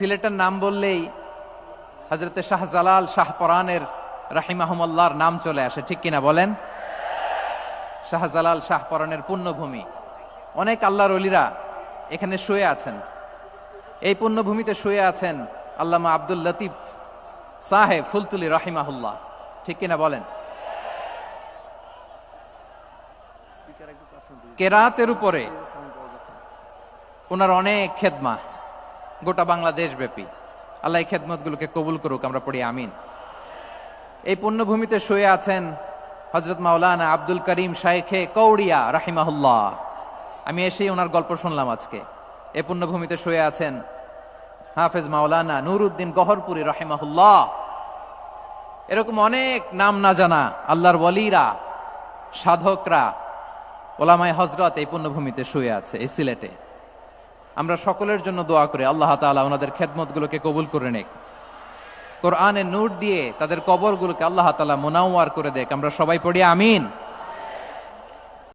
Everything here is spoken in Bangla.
সিলেটের নাম বললেই হযরতে শাহজালাল শাহপরানের রাহিমাহুমুল্লাহর নাম চলে আসে, ঠিক কিনা বলেন? শাহজালাল শাহপরানের পুণ্যভূমি, অনেক আল্লাহর ওলিরা এখানে শুয়ে আছেন। এই পুণ্যভূমিতে শুয়ে আছেন আল্লামা আব্দুল লতিফ সাহেব ফুলতুলি রাহিমাহুল্লাহ, ঠিক কিনা বলেন? কেরাতের উপরে ওনার অনেক খেদমা গোটা বাংলাদেশ ব্যাপী। আল্লাহ এই খেদমতগুলোকে কবুল করুক, আমরা পড়ি আমিন। এই পুণ্যভূমিতে শুয়ে আছেন হযরত মাওলানা আব্দুল করিম শাইখে কৌড়িয়া রাহিমাহুল্লাহ। আমি এসেই ওনার গল্প শুনলাম আজকে। এই পুণ্যভূমিতে শুয়ে আছেন হাফেজ মাওলানা নুরউদ্দিন গহরপুরী রাহিমাহুল্লাহ। এরকম অনেক নাম না জানা আল্লাহর ওয়ালিরা, সাধকরা, ওলামায়ে হযরত এই পুণ্যভূমিতে শুয়ে আছে এই সিলেটে। আমরা সকলের জন্য দোয়া করি আল্লাহ তাআলা ওনাদের খেদমতগুলোকে কবুল করে নেক, কোরআনের নূর দিয়ে তাদের কবরগুলোকে আল্লাহ তাআলা মুনাওয়ার করে দেক। আমরা সবাই পড়ি আমিন।